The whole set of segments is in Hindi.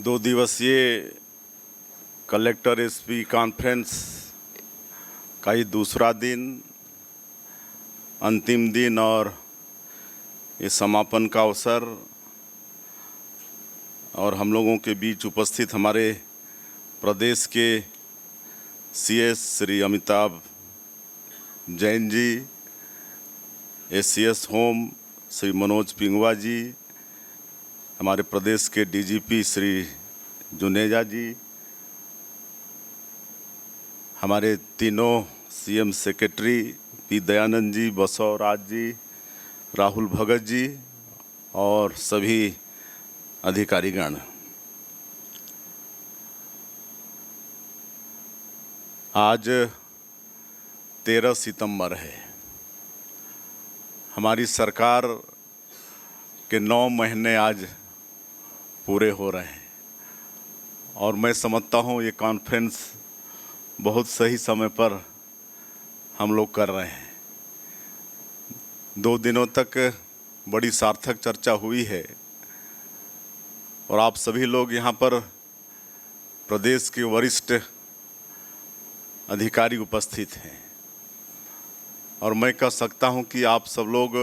2 दिवसीय कलेक्टर एसपी कॉन्फ्रेंस का ये दूसरा दिन, अंतिम दिन और ये समापन का अवसर, और हम लोगों के बीच उपस्थित हमारे प्रदेश के CS Shri Amitabh Jain ji, SCS home Shri Manoj पिंगवा जी, हमारे प्रदेश के डीजीपी श्री जुनेजा जी, हमारे तीनों CM secretary P Dayanand ji, Basava Raj ji, Rahul Bhagat ji और सभी अधिकारीगण। आज 13 सितंबर है। हमारी सरकार के 9 महीने आज पूरे हो रहे हैं और मैं समझता हूँ ये कॉन्फ्रेंस बहुत सही समय पर हम लोग कर रहे हैं। 2 दिनों तक बड़ी सार्थक चर्चा हुई है और आप सभी लोग यहाँ पर प्रदेश के वरिष्ठ अधिकारी उपस्थित हैं और मैं कह सकता हूँ कि आप सब लोग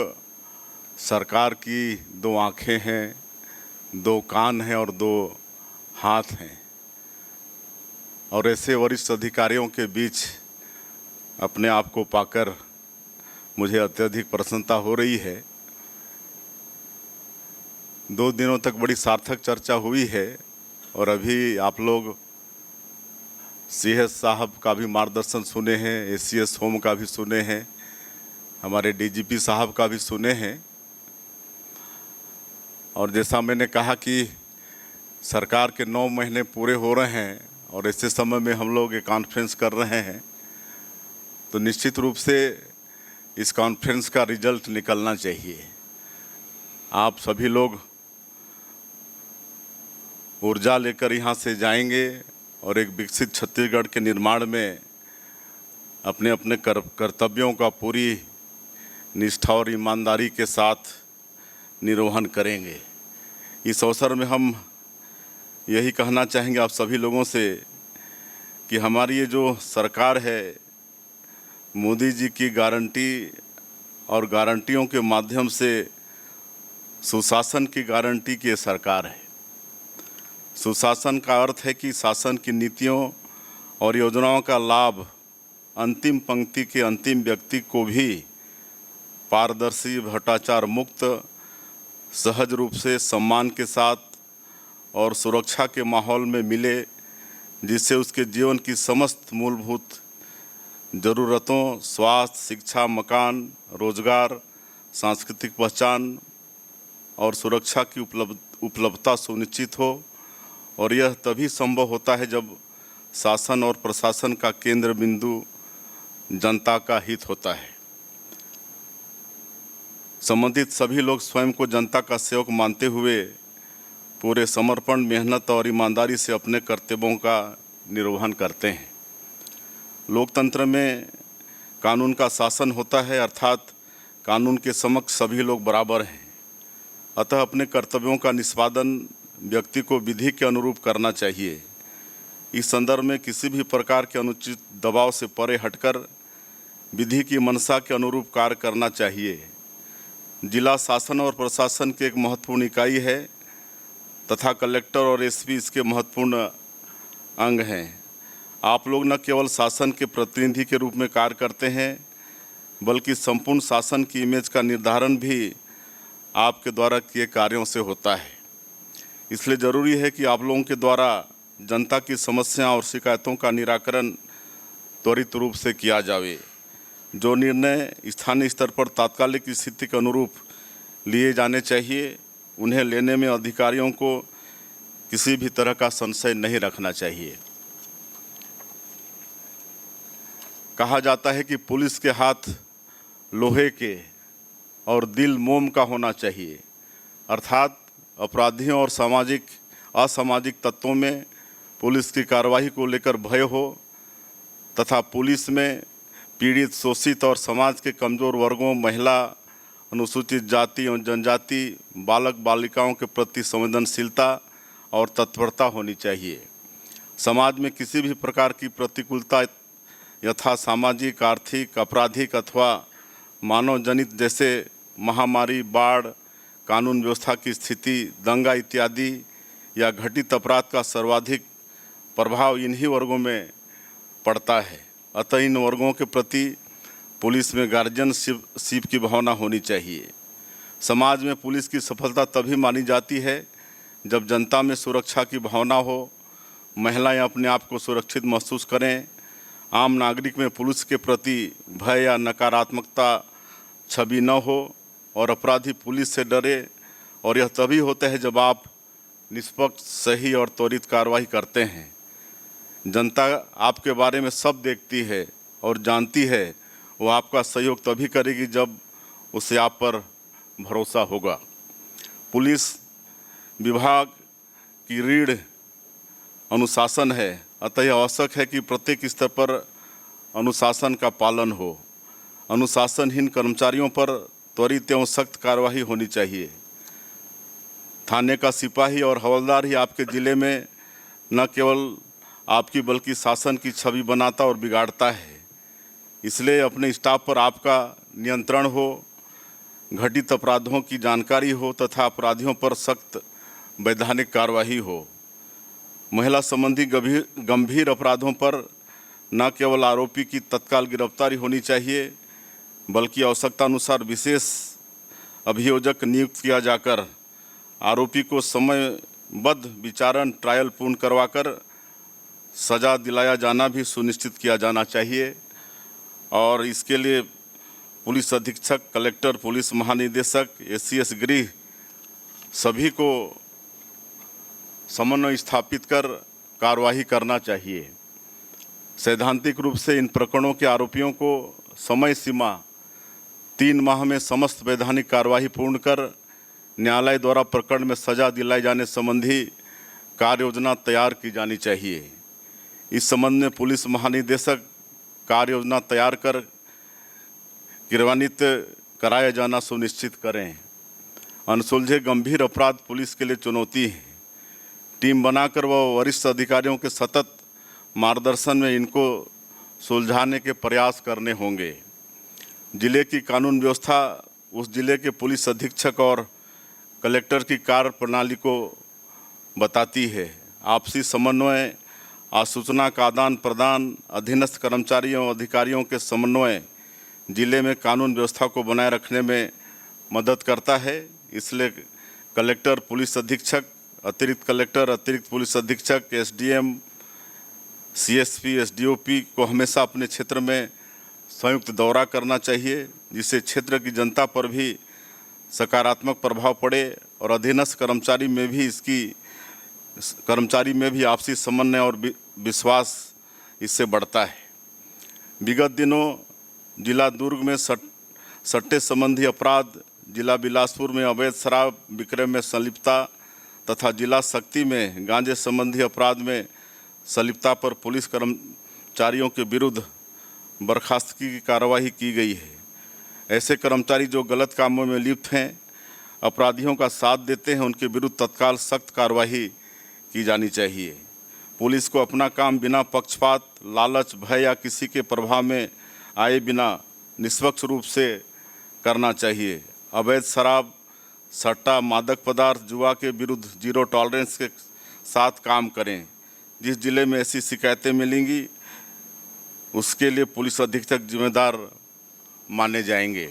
सरकार की 2 आँखें हैं, 2 कान हैं और 2 हाथ हैं। और ऐसे वरिष्ठ अधिकारियों के बीच अपने आप को पाकर मुझे अत्यधिक प्रसन्नता हो रही है। 2 दिनों तक बड़ी सार्थक चर्चा हुई है और अभी आप लोग सीएस साहब का भी मार्गदर्शन सुने हैं, एससीएस होम का भी सुने हैं, हमारे डीजीपी साहब का भी सुने हैं। और जैसा मैंने कहा कि सरकार के 9 महीने पूरे हो रहे हैं और ऐसे समय में हम लोग ये कॉन्फ्रेंस कर रहे हैं, तो निश्चित रूप से इस कॉन्फ्रेंस का रिजल्ट निकलना चाहिए। आप सभी लोग ऊर्जा लेकर यहाँ से जाएंगे और एक विकसित छत्तीसगढ़ के निर्माण में अपने अपने कर्तव्यों का पूरी निष्ठा और ईमानदारी के साथ निर्वहन करेंगे। इस अवसर में हम यही कहना चाहेंगे आप सभी लोगों से कि हमारी ये जो सरकार है, मोदी जी की गारंटी और गारंटियों के माध्यम से सुशासन की गारंटी की सरकार है। सुशासन का अर्थ है कि शासन की नीतियों और योजनाओं का लाभ अंतिम पंक्ति के अंतिम व्यक्ति को भी पारदर्शी, भ्रष्टाचार मुक्त, सहज रूप से, सम्मान के साथ और सुरक्षा के माहौल में मिले, जिससे उसके जीवन की समस्त मूलभूत ज़रूरतों, स्वास्थ्य, शिक्षा, मकान, रोजगार, सांस्कृतिक पहचान और सुरक्षा की उपलब्धता सुनिश्चित हो। और यह तभी संभव होता है जब शासन और प्रशासन का केंद्र बिंदु जनता का हित होता है। संबंधित सभी लोग स्वयं को जनता का सेवक मानते हुए पूरे समर्पण, मेहनत और ईमानदारी से अपने कर्तव्यों का निर्वहन करते हैं। लोकतंत्र में कानून का शासन होता है, अर्थात कानून के समक्ष सभी लोग बराबर हैं। अतः अपने कर्तव्यों का निष्पादन व्यक्ति को विधि के अनुरूप करना चाहिए। इस संदर्भ में किसी भी प्रकार के अनुचित दबाव से परे हटकर विधि की मंशा के अनुरूप कार्य करना चाहिए। जिला शासन और प्रशासन की एक महत्वपूर्ण इकाई है तथा कलेक्टर और एसपी इसके महत्वपूर्ण अंग हैं। आप लोग न केवल शासन के प्रतिनिधि के रूप में कार्य करते हैं, बल्कि संपूर्ण शासन की इमेज का निर्धारण भी आपके द्वारा किए कार्यों से होता है। इसलिए ज़रूरी है कि आप लोगों के द्वारा जनता की समस्या और शिकायतों का निराकरण त्वरित रूप से किया जावे। जो निर्णय स्थानीय स्तर पर तात्कालिक स्थिति के अनुरूप लिए जाने चाहिए, उन्हें लेने में अधिकारियों को किसी भी तरह का संशय नहीं रखना चाहिए। कहा जाता है कि पुलिस के हाथ लोहे के और दिल मोम का होना चाहिए, अर्थात अपराधियों और असामाजिक तत्वों में पुलिस की कार्रवाई को लेकर भय हो तथा पुलिस में पीड़ित, शोषित और समाज के कमज़ोर वर्गों, महिला, अनुसूचित जाति और जनजाति, बालक बालिकाओं के प्रति संवेदनशीलता और तत्परता होनी चाहिए। समाज में किसी भी प्रकार की प्रतिकूलता यथा सामाजिक, आर्थिक, आपराधिक अथवा मानव जनित जैसे महामारी, बाढ़, कानून व्यवस्था की स्थिति, दंगा इत्यादि या घटित अपराध का सर्वाधिक प्रभाव इन्हीं वर्गों में पड़ता है। अतः इन वर्गों के प्रति पुलिस में गार्जियनशिप की भावना होनी चाहिए। समाज में पुलिस की सफलता तभी मानी जाती है जब जनता में सुरक्षा की भावना हो, महिलाएं अपने आप को सुरक्षित महसूस करें, आम नागरिक में पुलिस के प्रति भय या नकारात्मकता छवि न हो और अपराधी पुलिस से डरे। और यह तभी होता है जब आप निष्पक्ष, सही और त्वरित कार्रवाई करते हैं। जनता आपके बारे में सब देखती है और जानती है, वो आपका सहयोग तभी करेगी जब उसे आप पर भरोसा होगा। पुलिस विभाग की रीढ़ अनुशासन है, अतः यह आवश्यक है कि प्रत्येक स्तर पर अनुशासन का पालन हो। अनुशासनहीन कर्मचारियों पर त्वरित एवं सख्त कार्रवाई होनी चाहिए। थाने का सिपाही और हवलदार ही आपके ज़िले में न केवल आपकी बल्कि शासन की छवि बनाता और बिगाड़ता है। इसलिए अपने स्टाफ पर आपका नियंत्रण हो, घटित अपराधों की जानकारी हो तथा अपराधियों पर सख्त वैधानिक कार्रवाई हो। महिला संबंधी गंभीर अपराधों पर न केवल आरोपी की तत्काल गिरफ्तारी होनी चाहिए बल्कि आवश्यकतानुसार विशेष अभियोजक नियुक्त किया जाकर आरोपी को समयबद्ध विचारण ट्रायल पूर्ण करवाकर सज़ा दिलाया जाना भी सुनिश्चित किया जाना चाहिए। और इसके लिए पुलिस अधीक्षक, कलेक्टर, पुलिस महानिदेशक, एससीएस गृह सभी को समन्वय स्थापित कर कार्रवाई करना चाहिए। सैद्धांतिक रूप से इन प्रकरणों के आरोपियों को समय सीमा 3 माह में समस्त वैधानिक कार्रवाई पूर्ण कर न्यायालय द्वारा प्रकरण में सज़ा दिलाए जाने संबंधी कार्य योजना तैयार की जानी चाहिए। इस संबंध में पुलिस महानिदेशक कार्य योजना तैयार कर क्रियान्वित कराया जाना सुनिश्चित करें। अनसुलझे गंभीर अपराध पुलिस के लिए चुनौती है। टीम बनाकर वह वरिष्ठ अधिकारियों के सतत मार्गदर्शन में इनको सुलझाने के प्रयास करने होंगे। जिले की कानून व्यवस्था उस जिले के पुलिस अधीक्षक और कलेक्टर की कार्य प्रणाली को बताती है। आपसी समन्वय, आसूचना का आदान प्रदान, अधीनस्थ कर्मचारियों और अधिकारियों के समन्वय जिले में कानून व्यवस्था को बनाए रखने में मदद करता है। इसलिए कलेक्टर, पुलिस अधीक्षक, अतिरिक्त कलेक्टर, अतिरिक्त पुलिस अधीक्षक, एसडीएम, सीएसपी, एसडीओपी को हमेशा अपने क्षेत्र में संयुक्त दौरा करना चाहिए, जिससे क्षेत्र की जनता पर भी सकारात्मक प्रभाव पड़े और अधीनस्थ कर्मचारी में भी आपसी समन्वय और विश्वास इससे बढ़ता है। विगत दिनों जिला दुर्ग में सट्टे संबंधी अपराध, जिला बिलासपुर में अवैध शराब विक्रय में संलिप्तता तथा जिला शक्ति में गांजे संबंधी अपराध में संलिप्तता पर पुलिस कर्मचारियों के विरुद्ध बर्खास्तगी की कार्रवाई की गई है। ऐसे कर्मचारी जो गलत कामों में लिप्त हैं, अपराधियों का साथ देते हैं, उनके विरुद्ध तत्काल सख्त कार्रवाई की जानी चाहिए। पुलिस को अपना काम बिना पक्षपात, लालच, भय या किसी के प्रभाव में आए बिना निष्पक्ष रूप से करना चाहिए। अवैध शराब, सट्टा, मादक पदार्थ, जुआ के विरुद्ध जीरो टॉलरेंस के साथ काम करें। जिस जिले में ऐसी शिकायतें मिलेंगी उसके लिए पुलिस अधीक्षक जिम्मेदार माने जाएंगे।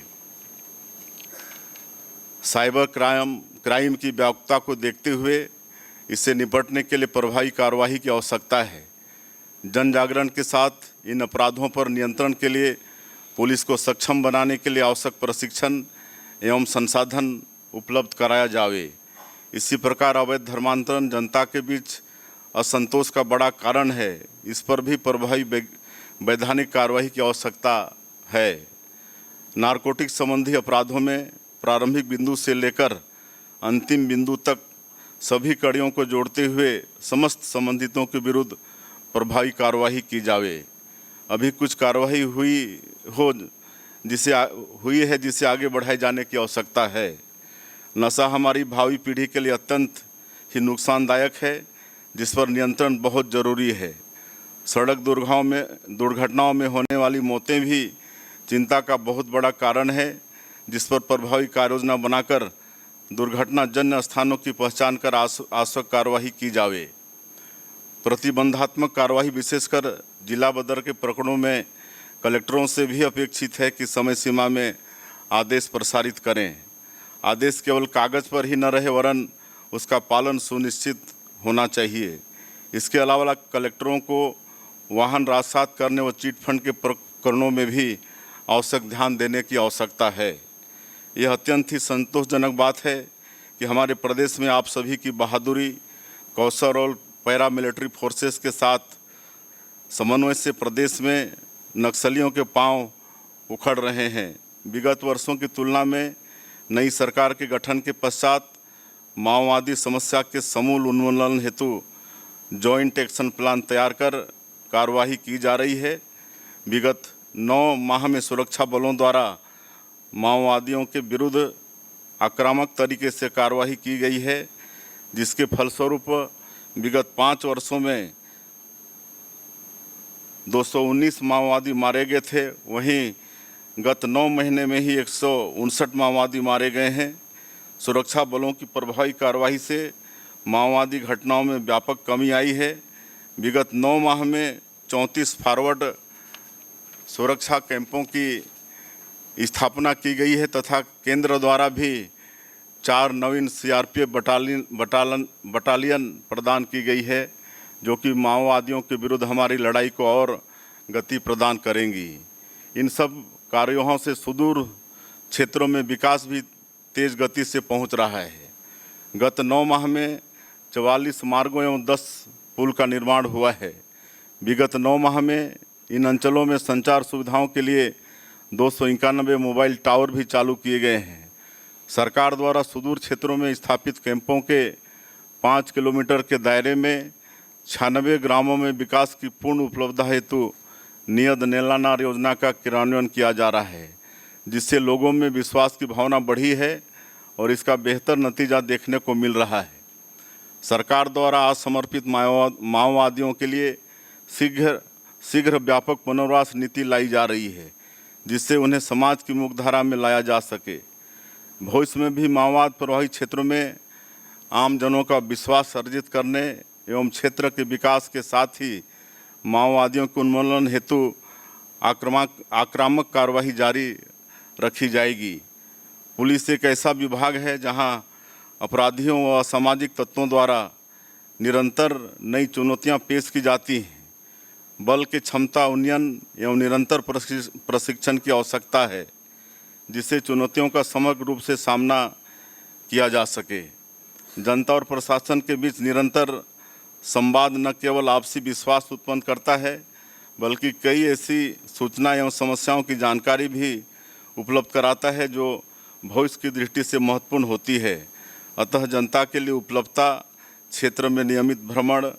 साइबर क्राइम की व्यापकता को देखते हुए इससे निपटने के लिए प्रभावी कार्रवाई की आवश्यकता है। जन जागरण के साथ इन अपराधों पर नियंत्रण के लिए पुलिस को सक्षम बनाने के लिए आवश्यक प्रशिक्षण एवं संसाधन उपलब्ध कराया जावे। इसी प्रकार अवैध धर्मांतरण जनता के बीच असंतोष का बड़ा कारण है। इस पर भी प्रभावी वैधानिक कार्रवाई की आवश्यकता है। नारकोटिक संबंधी अपराधों में प्रारंभिक बिंदु से लेकर अंतिम बिंदु तक सभी कड़ियों को जोड़ते हुए समस्त संबंधितों के विरुद्ध प्रभावी कार्रवाई की जावे। अभी कुछ कार्रवाई हुई है जिसे आगे बढ़ाए जाने की आवश्यकता है। नशा हमारी भावी पीढ़ी के लिए अत्यंत कि नुकसानदायक है, जिस पर नियंत्रण बहुत ज़रूरी है। सड़क दुर्घटनाओं में होने वाली मौतें भी चिंता का बहुत बड़ा कारण है, जिस पर प्रभावी कार्ययोजना बनाकर दुर्घटनाजन्य स्थानों की पहचान कर आवश्यक कार्रवाई की जावे। प्रतिबंधात्मक कार्रवाई विशेषकर जिला बदर के प्रकरणों में कलेक्टरों से भी अपेक्षित है कि समय सीमा में आदेश प्रसारित करें। आदेश केवल कागज़ पर ही न रहे वरन उसका पालन सुनिश्चित होना चाहिए। इसके अलावा कलेक्टरों को वाहन राजसात करने व चिट फंड के प्रकरणों में भी आवश्यक ध्यान देने की आवश्यकता है। यह अत्यंत ही संतोषजनक बात है कि हमारे प्रदेश में आप सभी की बहादुरी, कौशल और पैरामिलिट्री फोर्सेस के साथ समन्वय से प्रदेश में नक्सलियों के पांव उखड़ रहे हैं। विगत वर्षों की तुलना में नई सरकार के गठन के पश्चात माओवादी समस्या के समूल उन्मूलन हेतु जॉइंट एक्शन प्लान तैयार कर कार्रवाई की जा रही है। विगत 9 माह में सुरक्षा बलों द्वारा माओवादियों के विरुद्ध आक्रामक तरीके से कार्रवाई की गई है, जिसके फलस्वरूप विगत 5 वर्षों में 219 माओवादी मारे गए थे। वहीं गत 9 महीने में ही 159 माओवादी मारे गए हैं। सुरक्षा बलों की प्रभावी कार्रवाई से माओवादी घटनाओं में व्यापक कमी आई है। विगत 9 माह में 34 फॉरवर्ड सुरक्षा कैंपों की स्थापना की गई है तथा केंद्र द्वारा भी 4 नवीन सीआरपीएफ बटालियन प्रदान की गई है, जो कि माओवादियों के विरुद्ध हमारी लड़ाई को और गति प्रदान करेंगी। इन सब कार्यों से सुदूर क्षेत्रों में विकास भी तेज गति से पहुंच रहा है। गत 9 माह में 44 मार्गों एवं 10 पुल का निर्माण हुआ है। विगत 9 माह में इन अंचलों में संचार सुविधाओं के लिए 291 मोबाइल टावर भी चालू किए गए हैं। सरकार द्वारा सुदूर क्षेत्रों में स्थापित कैंपों के 5 किलोमीटर के दायरे में 96 ग्रामों में विकास की पूर्ण उपलब्धता हेतु नियत नेलानार योजना का क्रियान्वयन किया जा रहा है, जिससे लोगों में विश्वास की भावना बढ़ी है और इसका बेहतर नतीजा देखने को मिल रहा है। सरकार द्वारा आज समर्पित माओवादियों के लिए शीघ्र व्यापक पुनर्वास नीति लाई जा रही है, जिससे उन्हें समाज की मुख्यधारा में लाया जा सके। भविष्य में भी माओवाद प्रभावित क्षेत्रों में आमजनों का विश्वास अर्जित करने एवं क्षेत्र के विकास के साथ ही माओवादियों के उन्मूलन हेतु आक्रामक कार्रवाई जारी रखी जाएगी। पुलिस एक ऐसा विभाग है जहां अपराधियों व असामाजिक तत्वों द्वारा निरंतर नई चुनौतियां पेश की जाती हैं। बल की क्षमता उन्नयन एवं निरंतर प्रशिक्षण की आवश्यकता है, जिससे चुनौतियों का समग्र रूप से सामना किया जा सके। जनता और प्रशासन के बीच निरंतर संवाद न केवल आपसी विश्वास उत्पन्न करता है, बल्कि कई ऐसी सूचना एवं समस्याओं की जानकारी भी उपलब्ध कराता है जो भविष्य की दृष्टि से महत्वपूर्ण होती है। अतः जनता के लिए उपलब्धता, क्षेत्र में नियमित भ्रमण,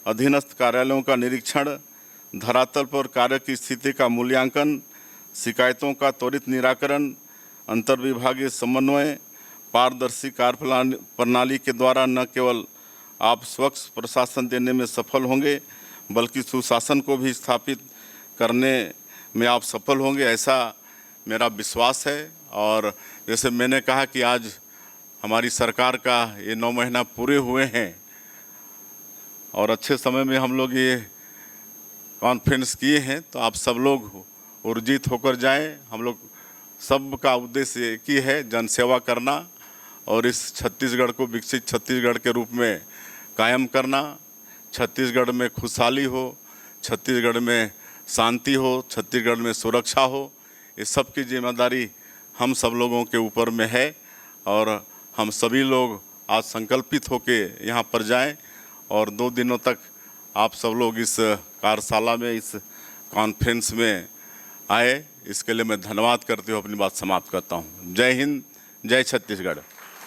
अधीनस्थ कार्यालयों का निरीक्षण, धरातल पर कार्य की स्थिति का मूल्यांकन, शिकायतों का त्वरित निराकरण, अंतर्विभागीय समन्वय, पारदर्शी कार्य प्रणाली के द्वारा न केवल आप स्वच्छ प्रशासन देने में सफल होंगे, बल्कि सुशासन को भी स्थापित करने में आप सफल होंगे, ऐसा मेरा विश्वास है। और जैसे मैंने कहा कि आज हमारी सरकार का ये 9 महीना पूरे हुए हैं और अच्छे समय में हम लोग ये कॉन्फ्रेंस किए हैं, तो आप सब लोग ऊर्जित होकर जाएं। हम लोग सब का उद्देश्य एक ही है, जनसेवा करना और इस छत्तीसगढ़ को विकसित छत्तीसगढ़ के रूप में कायम करना। छत्तीसगढ़ में खुशहाली हो, छत्तीसगढ़ में शांति हो, छत्तीसगढ़ में सुरक्षा हो, ये सब की जिम्मेदारी हम सब लोगों के ऊपर में है। और हम सभी लोग आज संकल्पित होके यहाँ पर जाएं और 2 दिनों तक आप सब लोग इस कार्यशाला में, इस कॉन्फ्रेंस में आए। इसके लिए मैं धन्यवाद करते हुए अपनी बात समाप्त करता हूँ। जय हिंद, जय छत्तीसगढ़।